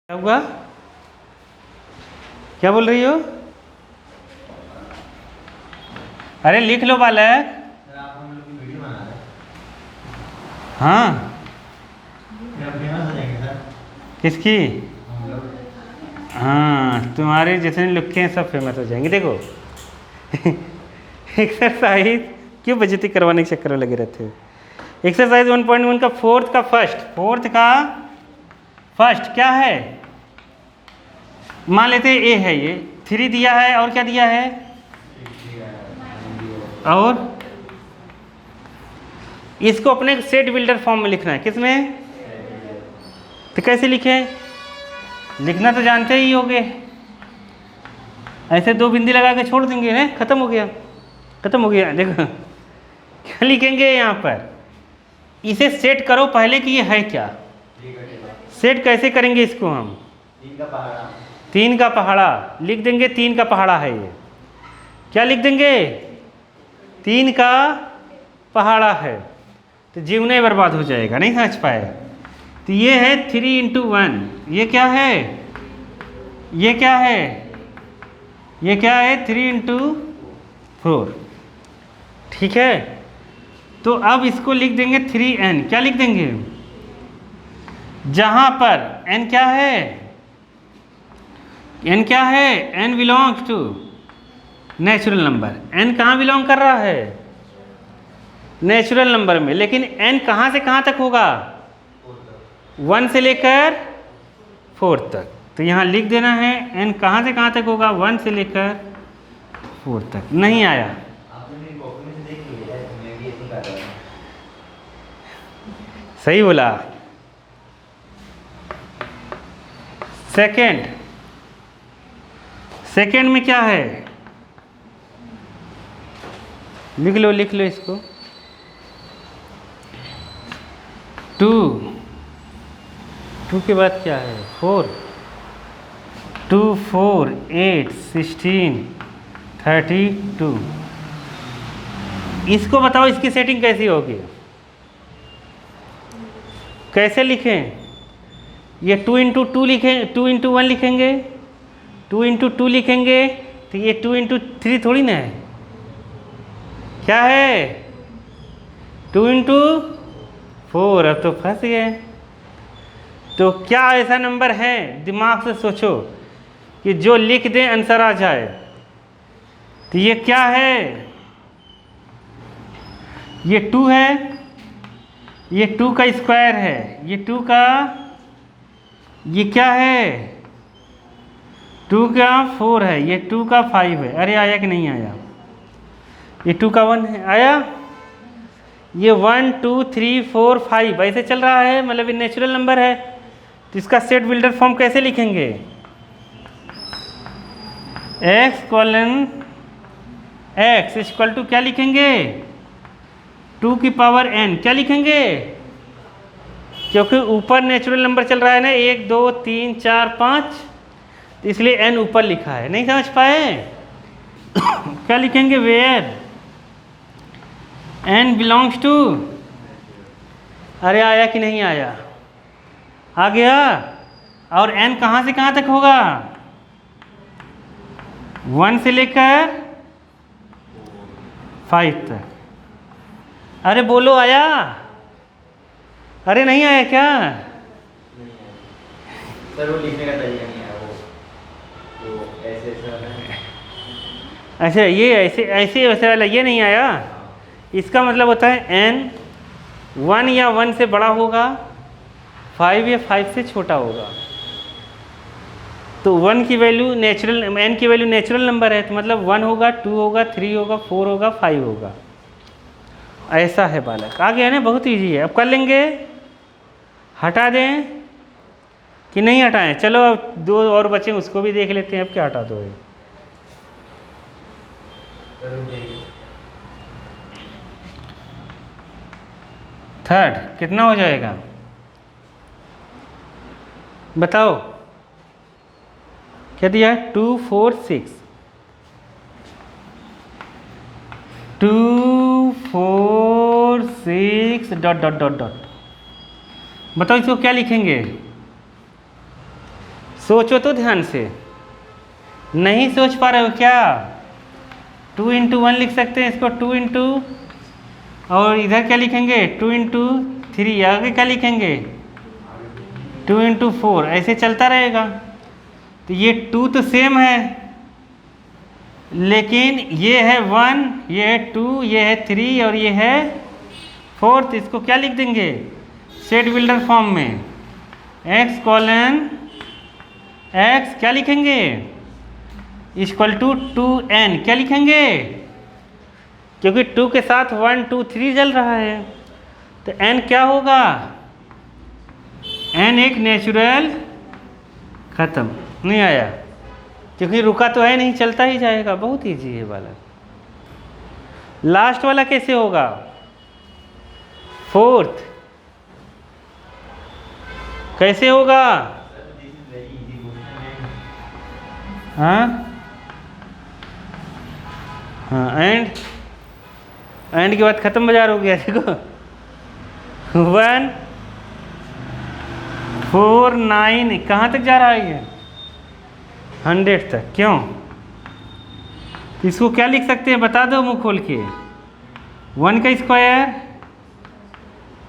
क्या हुआ? क्या बोल रही हो? अरे लिख लो बालक। हाँ, किसकी? हाँ, तुम्हारे जितने लिखे हैं सब फेमस हो जाएंगे। देखो एक्सरसाइज क्यों बेइज्जती करवाने के चक्कर में लगे रहते हो। एक्सरसाइज 1.1 का फोर्थ का फर्स्ट क्या है? मान लेते हैं ए है, ये 3 दिया है और क्या दिया है? और इसको अपने सेट बिल्डर फॉर्म में लिखना है। किसमें? तो कैसे लिखें? लिखना तो जानते ही होगे। ऐसे 2 बिंदी लगा के छोड़ देंगे ना, खत्म हो गया। देखो क्या लिखेंगे यहाँ पर, इसे सेट करो पहले कि ये है क्या। सेट कैसे करेंगे इसको हम? 3 का पहाड़ा लिख देंगे। 3 का पहाड़ा है ये। क्या लिख देंगे? 3 का पहाड़ा है। तो जीवन ही बर्बाद हो जाएगा, नहीं समझ पाए। तो ये है 3 × 1। ये क्या है? ये क्या है? ये क्या है? 3 × 4। ठीक है, तो अब इसको लिख देंगे 3n। क्या लिख देंगे? जहां पर n क्या है? n क्या है? n belongs to natural number. n कहाँ बिलोंग कर रहा है? नेचुरल नंबर में। लेकिन n कहाँ से कहाँ तक होगा? 1 से लेकर 4 तक। तो यहाँ लिख देना है n कहाँ से कहाँ तक होगा? 1 से लेकर 4 तक। नहीं आया? सही बोला। सेकंड में क्या है? लिख लो इसको। 2 के बाद क्या है? 4। 2 4 8 16 32। इसको बताओ, इसकी सेटिंग कैसी होगी? कैसे लिखें? ये 2 × 2 लिखें, 2 × 1 लिखेंगे, 2 × 2 लिखेंगे। तो ये 2 × 3 थोड़ी ना है। क्या है? 2 × 4। अब तो फंस गए। तो क्या ऐसा नंबर है, दिमाग से सोचो, कि जो लिख दें आंसर आ जाए? तो ये क्या है? ये 2 है, ये 2 का स्क्वायर है, ये 2 का, ये क्या है? 2 का 4 है, ये 2 का 5 है। अरे आया कि नहीं आया? ये 2 का 1 है, आया? ये 1 2 3 4 5 ऐसे चल रहा है, मतलब ये नेचुरल नंबर है। तो इसका सेट बिल्डर फॉर्म कैसे लिखेंगे? x इक्वल टू क्या लिखेंगे? 2 की पावर n। क्या लिखेंगे? क्योंकि ऊपर नेचुरल नंबर चल रहा है ना, 1 2 3 4 5, तो इसलिए n ऊपर लिखा है। नहीं समझ पाए? क्या लिखेंगे? Where n belongs to. अरे आया कि नहीं आया? आ गया। और n कहाँ से कहाँ तक होगा? 1 से लेकर 5 तक। अरे बोलो, आया? अरे नहीं आया क्या? सर वो लिखने का तरीका नहीं है, वो ऐसे अच्छा, ये ऐसे वैसे वाला ये नहीं आया। इसका मतलब होता है n 1 या 1 से बड़ा होगा, 5 या 5 से छोटा होगा। तो 1 की वैल्यू नेचुरल, n की वैल्यू नेचुरल नंबर है, तो मतलब 1 होगा, 2 होगा, 3 होगा, 4 होगा, 5 होगा। ऐसा है बालक। आ गया ना? बहुत ईजी है। अब कर लेंगे। हटा दें कि नहीं हटाएं? चलो अब 2 और बचे, उसको भी देख लेते हैं। अब क्या हटा दो? थर्ड कितना हो जाएगा बताओ? क्या दिया है? 2 4 6। 2 4 6 डॉट डॉट डॉट डॉट। बताओ इसको क्या लिखेंगे? सोचो तो ध्यान से, नहीं सोच पा रहे हो क्या? 2 इंटू 1 लिख सकते हैं इसको, 2 इंटू, और इधर क्या लिखेंगे 2 इंटू 3, आगे क्या लिखेंगे 2 इंटू 4, ऐसे चलता रहेगा। तो ये 2 तो सेम है, लेकिन ये है 1, ये है 2, ये है 3 और ये है 4। तो इसको क्या लिख देंगे सेट बिल्डर फॉर्म में, x कॉलन x क्या लिखेंगे इक्वल टू 2n, क्या लिखेंगे, क्योंकि 2 के साथ 1 2 3 चल रहा है। तो n क्या होगा, n एक नेचुरल खत्म, नहीं आया क्योंकि रुका तो है नहीं, चलता ही जाएगा। बहुत ईजी है वाला। लास्ट वाला कैसे होगा, 4th कैसे होगा, हाँ हाँ, एंड के बाद खत्म बाजार हो गया। देखो 1 4 9 कहाँ तक जा रहा है ये, 100 तक। क्यों, इसको क्या लिख सकते हैं बता दो मुंह खोल के, 1 का स्क्वायर,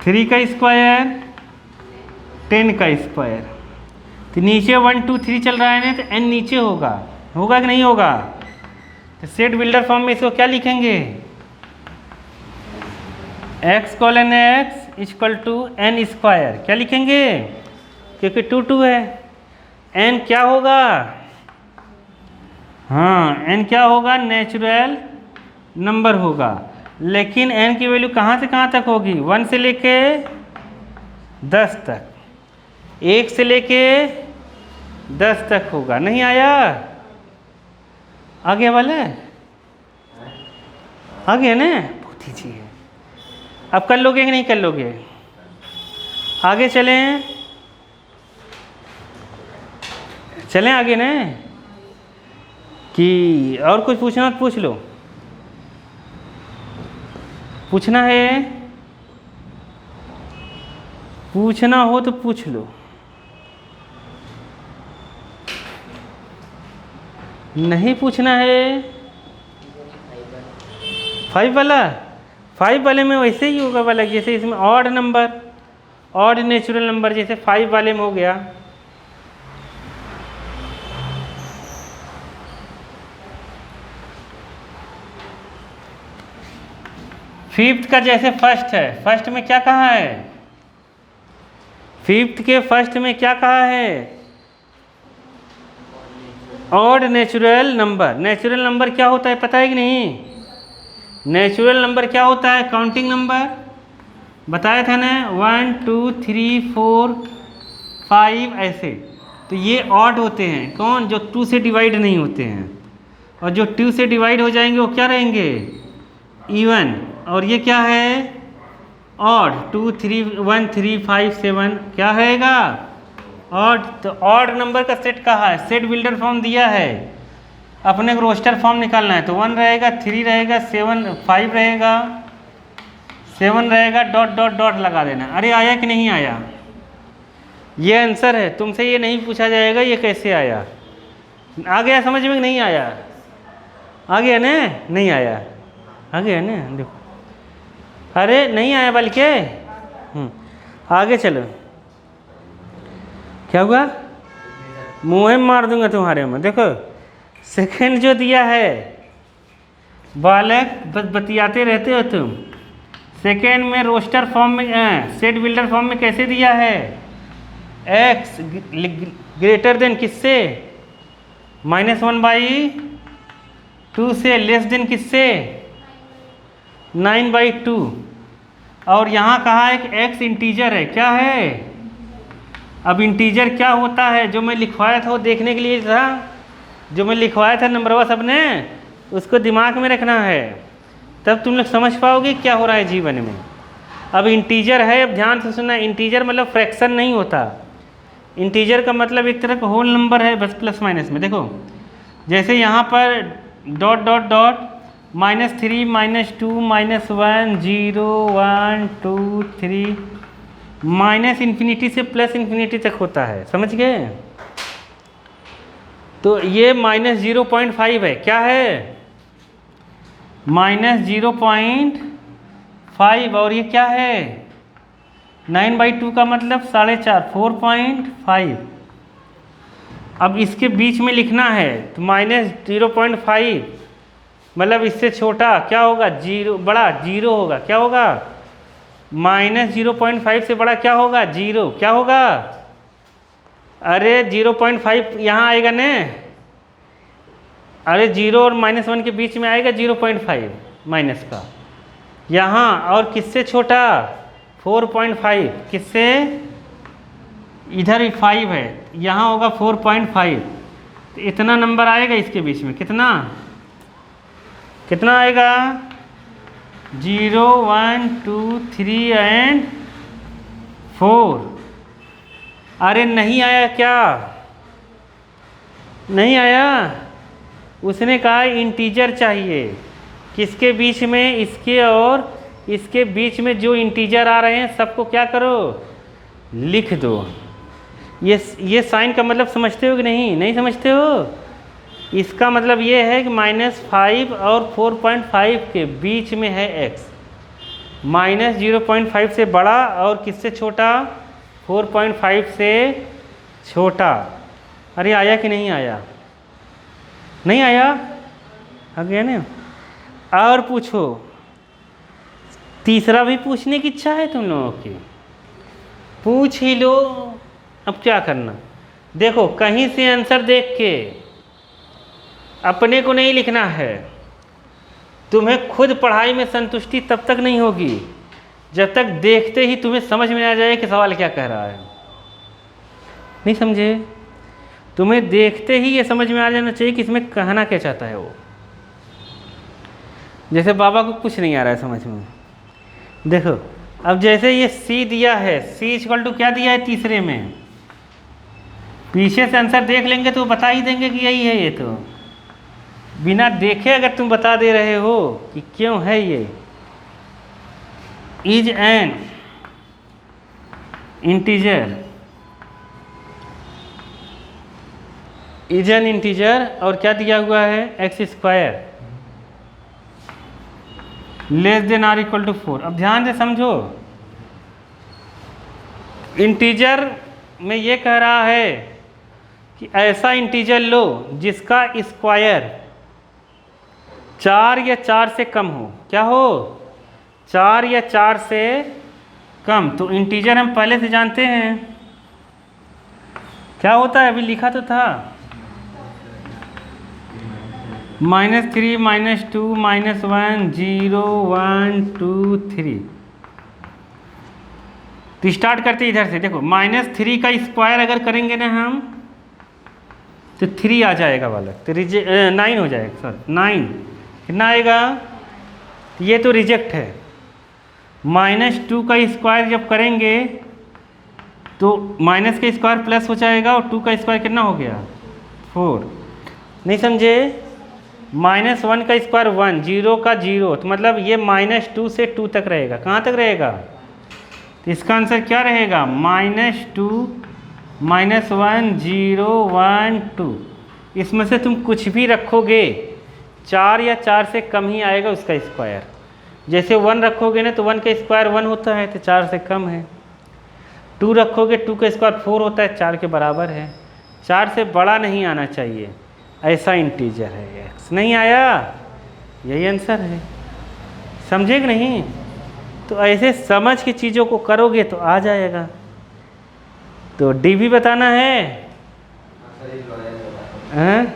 3 का स्क्वायर, 10 का स्क्वायर। तो नीचे 1 2 3 चल रहा है ना, तो n नीचे होगा, होगा कि नहीं होगा। तो सेट बिल्डर फॉर्म में इसको क्या लिखेंगे, x colon x equal to n square, क्या लिखेंगे क्योंकि 2 2 है। n क्या होगा, हाँ n क्या होगा, नेचुरल नंबर होगा। लेकिन n की वैल्यू कहाँ से कहाँ तक होगी, 1 से लेके 10 तक, 1 से लेके 10 तक होगा। नहीं आया, आगे वाला आगे है ना, बहुत ईजी है। अब कर लोगे कि नहीं कर लोगे, आगे चलें, चलें आगे ना, कि और कुछ पूछना तो पूछ लो, पूछना है, पूछना हो तो पूछ लो, नहीं पूछना है। 5 वाला, 5 वाले में वैसे ही होगा वाला, जैसे इसमें odd number, odd natural number, जैसे 5 वाले में हो गया। फिफ्थ का जैसे फर्स्ट है, फर्स्ट में क्या कहा है, फिफ्थ के फर्स्ट में क्या कहा है, odd natural number. Natural number क्या होता है पता है कि नहीं, नेचुरल नंबर क्या होता है, काउंटिंग नंबर बताया था ना, 1 2 3 4 5 ऐसे। तो ये ऑड होते हैं, कौन, जो 2 से डिवाइड नहीं होते हैं, और जो 2 से डिवाइड हो जाएंगे वो क्या रहेंगे, इवन। और ये क्या है, ऑड, 2 3 1 3 5 7 क्या रहेगा, ऑड। तो ऑड नंबर का सेट कहा है, सेट बिल्डर फॉर्म दिया है, अपने को रोस्टर फॉर्म निकालना है। तो 1 रहेगा, 3 रहेगा, 7 5 रहेगा, 7 रहेगा, डॉट डॉट डॉट लगा देना। अरे आया कि नहीं आया, ये आंसर है, तुमसे ये नहीं पूछा जाएगा ये कैसे आया। आ गया समझ में, नहीं आया, आ गया ना, नहीं आया, आ गया ना, देखो, अरे नहीं आया बल्कि, आगे चलो, क्या हुआ, मुँह मार दूंगा तुम्हारे में। देखो सेकंड जो दिया है, बालक बस बतियाते रहते हो तुम। सेकंड में रोस्टर फॉर्म में, सेट बिल्डर फॉर्म में कैसे दिया है, x ग्रेटर देन किससे, -1/2 से, लेस देन किससे, 9/2। और यहाँ कहा है कि x इंटीजर है, क्या है। अब इंटीजर क्या होता है, जो मैं लिखवाया था वो देखने के लिए था, जो मैं लिखवाया था नंबरवा सबने, उसको दिमाग में रखना है, तब तुम लोग समझ पाओगे क्या हो रहा है जीवन में। अब इंटीजर है, अब ध्यान से सुनना, इंटीजर मतलब फ्रैक्शन नहीं होता। इंटीजर का मतलब एक तरह का होल नंबर है, बस प्लस माइनस में। देखो जैसे यहाँ पर dot dot dot, -3 -2 -1 0 1 2 3 minus infinity से प्लस इन्फिनिटी तक होता है, समझ गए। तो ये -0.5 है, क्या है -0.5, और ये क्या है 9/2 का मतलब 4.5, 4.5। अब इसके बीच में लिखना है तो -0.5 मतलब इससे छोटा क्या होगा, जीरो, बड़ा जीरो होगा, क्या होगा -0.5 से बड़ा क्या होगा, जीरो, क्या होगा, अरे 0.5 यहाँ आएगा न, अरे 0 और -1 के बीच में आएगा 0.5 माइनस का यहाँ, और किससे छोटा 4.5, किससे, इधर ही 5 है, यहाँ होगा 4.5, तो इतना नंबर आएगा इसके बीच में, कितना कितना आएगा 0 1 2 3 एंड 4। अरे नहीं आया क्या, नहीं आया, उसने कहा इंटीजर चाहिए, किसके बीच में, इसके और इसके बीच में जो इंटीजर आ रहे हैं सबको क्या करो, लिख दो। ये साइन का मतलब समझते हो कि नहीं, नहीं समझते हो, इसका मतलब ये है कि -5 और 4.5 के बीच में है x, -0.5 से बड़ा और किससे छोटा, 4.5 से छोटा। अरे आया कि नहीं आया, नहीं आया, आ गया ना। और पूछो, तीसरा भी पूछने की इच्छा है तुम लोगों की, पूछ ही लो। अब क्या करना, देखो कहीं से आंसर देख के अपने को नहीं लिखना है, तुम्हें खुद पढ़ाई में संतुष्टि तब तक नहीं होगी जब तक देखते ही तुम्हें समझ में आ जाए कि सवाल क्या कह रहा है, नहीं समझे, तुम्हें देखते ही ये समझ में आ जाना चाहिए कि इसमें कहना क्या चाहता है वो। जैसे बाबा को कुछ नहीं आ रहा है समझ में, देखो अब जैसे ये C दिया है, C = क्या दिया है तीसरे में, पीछे से आंसर देख लेंगे तो बता ही देंगे कि यही है, ये तो बिना देखे अगर तुम बता दे रहे हो कि क्यों है ये, is an integer, is an integer, और क्या दिया हुआ है x² < ≤ 4। अब ध्यान से समझो, इंटीजर में ये कह रहा है कि ऐसा इंटीजर लो जिसका स्क्वायर 4 या 4 से कम हो, क्या हो, 4 या 4 से कम। तो इंटीजर हम पहले से जानते हैं क्या होता है, अभी लिखा तो था, -3 -2 -1 0 1 2 3। तो स्टार्ट करते इधर से, देखो -3 का स्क्वायर अगर करेंगे ना हम तो 3 आ जाएगा वाला, तो 9 हो जाएगा, सॉरी 9 कितना आएगा, ये तो रिजेक्ट है। -2 का स्क्वायर जब करेंगे तो माइनस का स्क्वायर प्लस हो जाएगा और 2 का स्क्वायर कितना हो गया 4, नहीं समझे, -1 का स्क्वायर 1, 0 का 0, तो मतलब ये -2 से 2 तक रहेगा, कहाँ तक रहेगा, तो इसका आंसर क्या रहेगा -2 -1 0 1 2। इसमें से तुम कुछ भी रखोगे 4 या 4 से कम ही आएगा उसका स्क्वायर। जैसे 1 रखोगे ना तो 1 का स्क्वायर 1 होता है तो 4 से कम है, 2 रखोगे 2 का स्क्वायर 4 होता है, 4 के बराबर है, 4 से बड़ा नहीं आना चाहिए, ऐसा इंटीजर है x। नहीं आया, यही आंसर है, समझे कि नहीं। तो ऐसे समझ के चीज़ों को करोगे तो आ जाएगा। तो डी भी बताना है, हैं?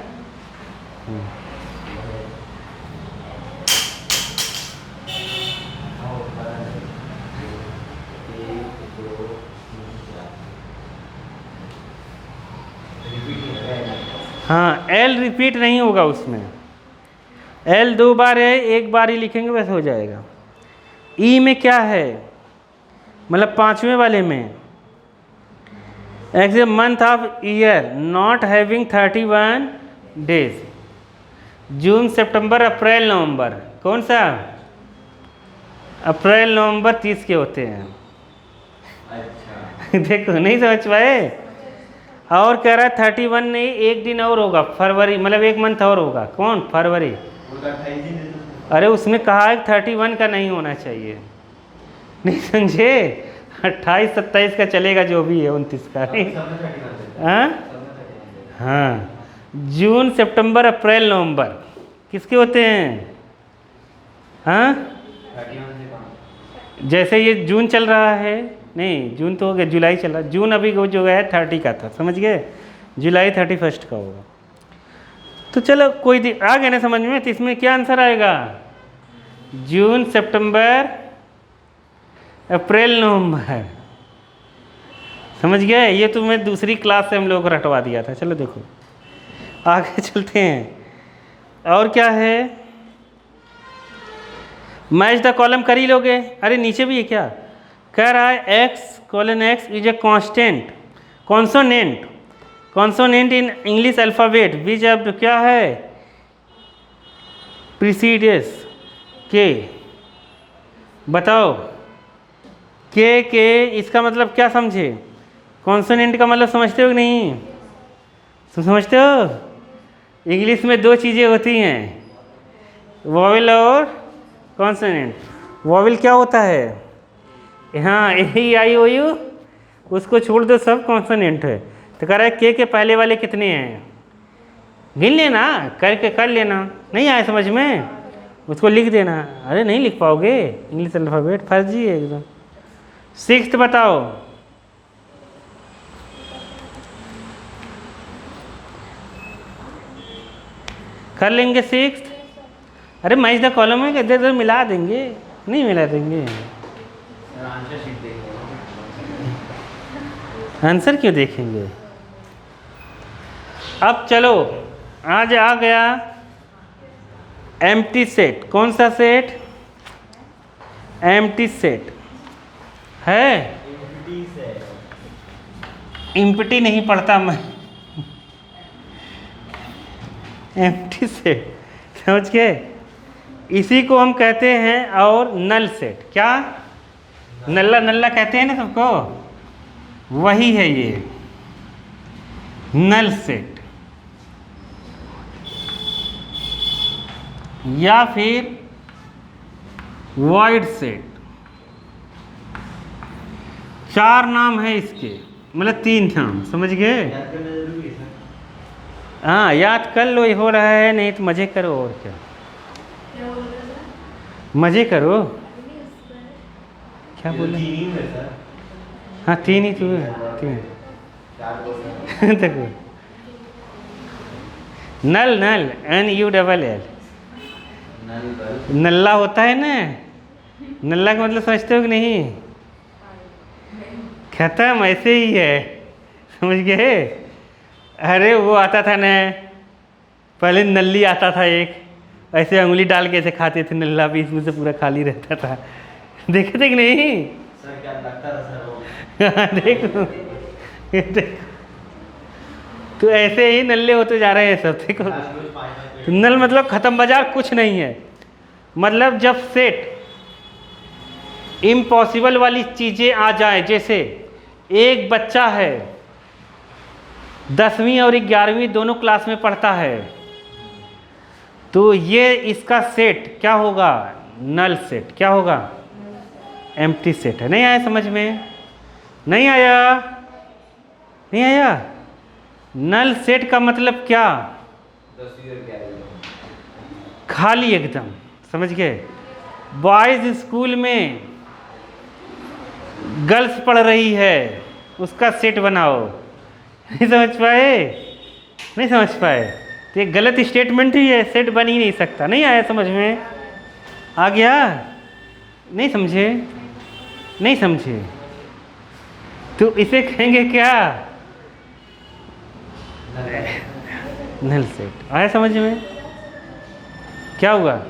हाँ, एल रिपीट नहीं होगा उसमें, एल 2 बार है, 1 बार ही लिखेंगे बस हो जाएगा। ई में क्या है, मतलब 5वें वाले में x month of year not having 31 days, जून सितंबर अप्रैल नवंबर, कौन सा, अप्रैल नवंबर 30 के होते हैं। अच्छा देखो नहीं समझ पाए। और कह रहा है 31 नहीं, एक दिन और होगा, फरवरी, मतलब एक मंथ और होगा। कौन? फरवरी। अरे उसमें कहा है 31 का नहीं होना चाहिए, नहीं समझे? 28-27 का चलेगा, जो भी है 29 का नहीं। हाँ हाँ, जून सितंबर अप्रैल नवंबर किसके होते हैं? हाँ, जैसे ये जून चल रहा है, नहीं जून तो हो गया, जुलाई चल रहा है, जून अभी वो जो है 30 का था, समझ गए? जुलाई 31 का होगा। तो चलो कोई आ गया ना समझ में? तो इसमें क्या आंसर आएगा? जून सितंबर अप्रैल नवंबर, समझ गए? ये तो मैं दूसरी क्लास से हम लोगों को रटवा दिया था। चलो देखो आगे चलते हैं। और क्या है? मैच द कॉलम कर ही लोगे। अरे नीचे भी है क्या? कह रहा है x:x is a constant consonant, consonant in English alphabet which अब क्या है? प्रीसीडियस के। बताओ के इसका मतलब क्या समझे? कॉन्सोनेंट का मतलब समझते हो कि नहीं? समझते हो? इंग्लिश में दो चीज़ें होती हैं, वॉवेल और कॉन्सोनेंट। वॉवेल क्या होता है? हाँ, A-E-I-O-U, उसको छोड़ दो, सब कॉन्सोनेंट है। तो कह रहा है के पहले वाले कितने हैं? गिन लेना, करके कर लेना। नहीं आए समझ में? उसको लिख देना। अरे नहीं लिख पाओगे, इंग्लिश अल्फ़ाबेट फर्जी है एकदम। 6th बताओ। कर लेंगे 6th? अरे मैच द कॉलम है, इधर उधर मिला देंगे, नहीं मिला देंगे। आंसर क्यों देखेंगे? अब चलो, आज आ गया एम्प्टी सेट। कौन सा सेट? एम्प्टी सेट है। एम्प्टी नहीं पढ़ता मैं, एम्प्टी सेट, समझ गए? इसी को हम कहते हैं और नल सेट। क्या? नल्ला नल्ला कहते हैं ना सबको, वही है ये नल सेट, या फिर वॉइड सेट। 4 नाम है इसके, मतलब 3 नाम, समझ गए? हाँ याद कर लो, ये हो रहा है, नहीं तो मज़े करो। और क्या मज़े करो? क्या बोले? हाँ 3 ही तो है, 3 देखो, नल नल NULL, नल्ला होता है ना, नल्ला का मतलब समझते हो कि नहीं? खत्म, ऐसे ही है, समझ गए? अरे वो आता था ना, पहले नल्ली आता था एक, ऐसे उंगली डाल के ऐसे खाते थे, नल्ला भी इसमें से पूरा खाली रहता था। देखे थे कि नहीं? सर क्या लगता था सर वो? देखो देखो, तो ऐसे ही नल्ले होते जा रहे हैं सब। देखो, तो नल मतलब खत्म, बाजार कुछ नहीं है। मतलब जब सेट इम्पॉसिबल वाली चीज़ें आ जाए, जैसे एक बच्चा है 10वीं और 11वीं दोनों क्लास में पढ़ता है, तो ये इसका सेट क्या होगा? Null set. क्या होगा? एम्प्टी सेट है। नहीं आया समझ में? नहीं आया? नहीं आया? नल सेट का मतलब क्या? खाली एकदम, समझ गए? बॉयज स्कूल में गर्ल्स पढ़ रही है, उसका सेट बनाओ। नहीं समझ पाए? नहीं समझ पाए? तो ये गलत स्टेटमेंट ही है, सेट बन ही नहीं सकता। नहीं आया समझ में? आ गया? नहीं समझे? नहीं समझे तो इसे कहेंगे क्या? Null set. आया समझ में? क्या हुआ?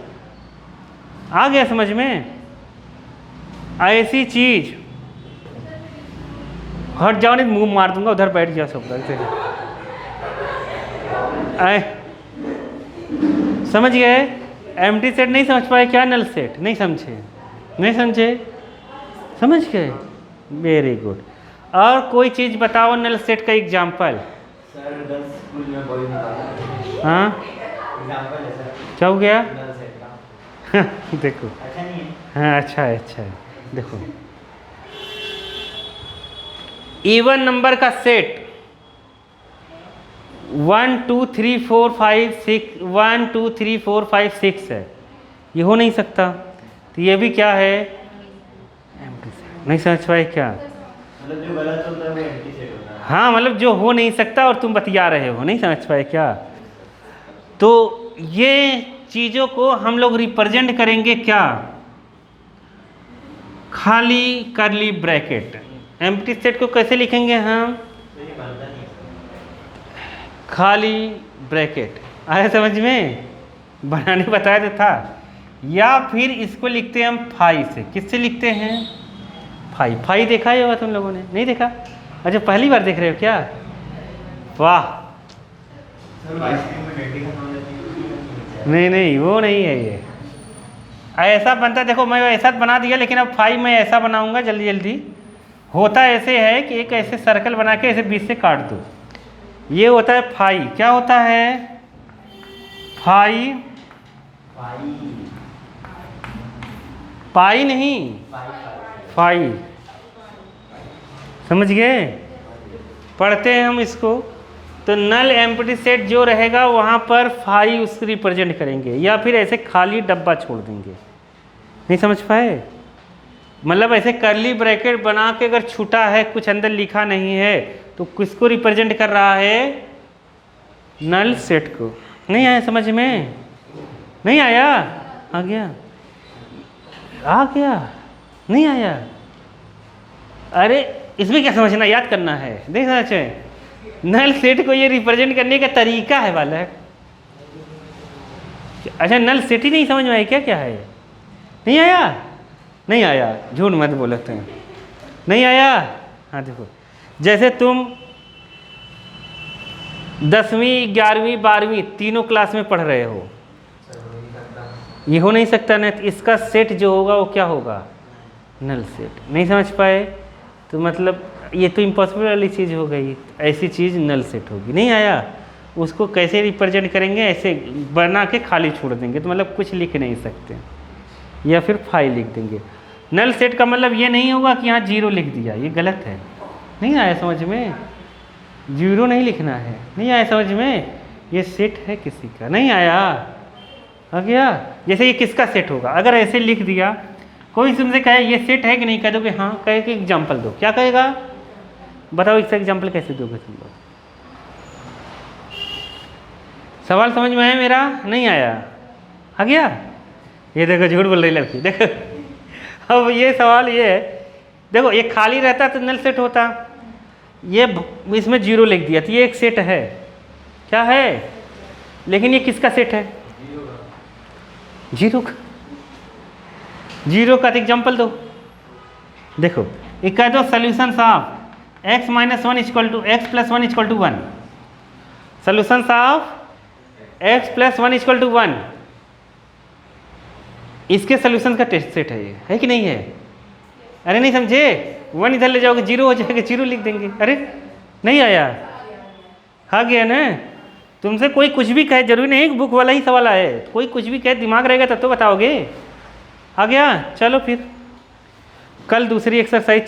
आ गया समझ में? ऐसी चीज, हट जाओ नहीं मुंह मार दूंगा, उधर बैठ जाओ सब से। समझ गए? एम्प्टी सेट नहीं समझ पाए क्या? नल सेट नहीं समझे? नहीं समझे? समझ गए? Very good. और कोई चीज़ बताओ नल सेट का एग्जाम्पल। सर 10 स्कूल में कोई नहीं। हाँ एग्जाम्पल है सर, क्या हो गया? नल सेट का। देखो अच्छा नहीं है? हाँ अच्छा है, अच्छा है। देखो इवन नंबर का सेट 1 2 3 4 5 6 1 2 3 4 5 6 है, ये हो नहीं सकता। तो ये भी क्या है? नहीं समझ पाए क्या? मतलब जो गलत होता है वो एम्प्टी सेट होता है। हाँ मतलब जो हो नहीं सकता और तुम बतिया रहे हो, नहीं समझ पाए क्या? तो ये चीज़ों को हम लोग रिप्रेजेंट करेंगे क्या? खाली करली ब्रैकेट। एम्प्टी सेट को कैसे लिखेंगे हम? तो ये बनता नहीं है। खाली ब्रैकेट। आया समझ में? बनाने बताया तो था। या फिर इसको लिखते हैं हम फाई से। किससे लिखते हैं? फाई। फाई देखा ही होगा तुम लोगों ने, नहीं देखा? अच्छा पहली बार देख रहे हो क्या? वाह। सर आइसक्रीम में डंडी खत्म हो जाती है। नहीं नहीं वो नहीं है, ये ऐसा बनता। देखो मैं ऐसा बना दिया, लेकिन अब फाई मैं ऐसा बनाऊंगा जल्दी जल्दी। होता ऐसे है कि एक ऐसे सर्कल बना के ऐसे बीच से काट दो, ये होता है फाई। क्या होता है? फाई। पाई नहीं, फाई। समझ गए? पढ़ते हैं हम इसको। तो नल एम्प्टी सेट जो रहेगा वहाँ पर फाई उसको रिप्रेजेंट करेंगे, या फिर ऐसे खाली डब्बा छोड़ देंगे। नहीं समझ पाए? मतलब ऐसे करली ब्रैकेट बना के अगर छूटा है, कुछ अंदर लिखा नहीं है, तो किसको रिप्रेजेंट कर रहा है? नल सेट को। नहीं आया समझ में? नहीं आया? आ गया? आ गया? नहीं आया? अरे इसमें क्या समझना, याद करना है। देख समझे? नल सेट को ये रिप्रेजेंट करने का तरीका है वाला है। अच्छा नल सेट ही नहीं समझ में आया क्या? क्या है? नहीं आया? नहीं आया, झूठ मत बोलते हैं। नहीं आया? हाँ देखो, जैसे तुम 10वीं 11वीं 12वीं तीनों क्लास में पढ़ रहे हो, ये हो नहीं सकता ना। तो इसका सेट जो होगा वो क्या होगा? Null set. नहीं समझ पाए? तो मतलब ये तो इम्पॉसिबल वाली चीज़ हो गई। ऐसी चीज़ नल सेट होगी। नहीं आया? उसको कैसे रिप्रेजेंट करेंगे? ऐसे बना के खाली छोड़ देंगे, तो मतलब कुछ लिख नहीं सकते, या फिर फाइल लिख देंगे। नल सेट का मतलब ये नहीं होगा कि यहाँ 0 लिख दिया, ये गलत है। नहीं आया समझ में? 0 नहीं लिखना है। नहीं आया समझ में? ये सेट है किसी का। नहीं आया? आ गया? जैसे ये किसका सेट होगा? अगर ऐसे लिख दिया, कोई तुमसे कहे ये सेट है कि नहीं, कह दो कि हाँ, कहे कि एग्जाम्पल दो। क्या कहेगा? बताओ इसका एग्जाम्पल कैसे दोगे तुम लोग? सवाल समझ में आया मेरा? नहीं आया? आ गया? ये देखो झूठ बोल रही लड़की। देखो अब ये सवाल ये है, देखो ये खाली रहता तो नल सेट होता, ये इसमें 0 लिख दिया तो ये एक सेट है। क्या है? लेकिन ये किसका सेट है? 0 का। 0 का तो एग्जाम्पल दो। देखो एक कह दो solution of x - 1 equal to x + 1 equal to 1। Solution of x + 1 equal to 1, इसके सोल्यूशन का टेस्ट सेट है ये, है कि नहीं है? अरे नहीं समझे? 1 इधर ले जाओगे 0 हो जाएगा, 0 लिख देंगे। अरे नहीं आया? आ गया ना? तुमसे कोई कुछ भी कहे, जरूरी नहीं बुक वाला ही सवाल आए, कोई कुछ भी कहे, दिमाग रहेगा तब तो बताओगे। आ गया? चलो फिर कल दूसरी एक्सरसाइज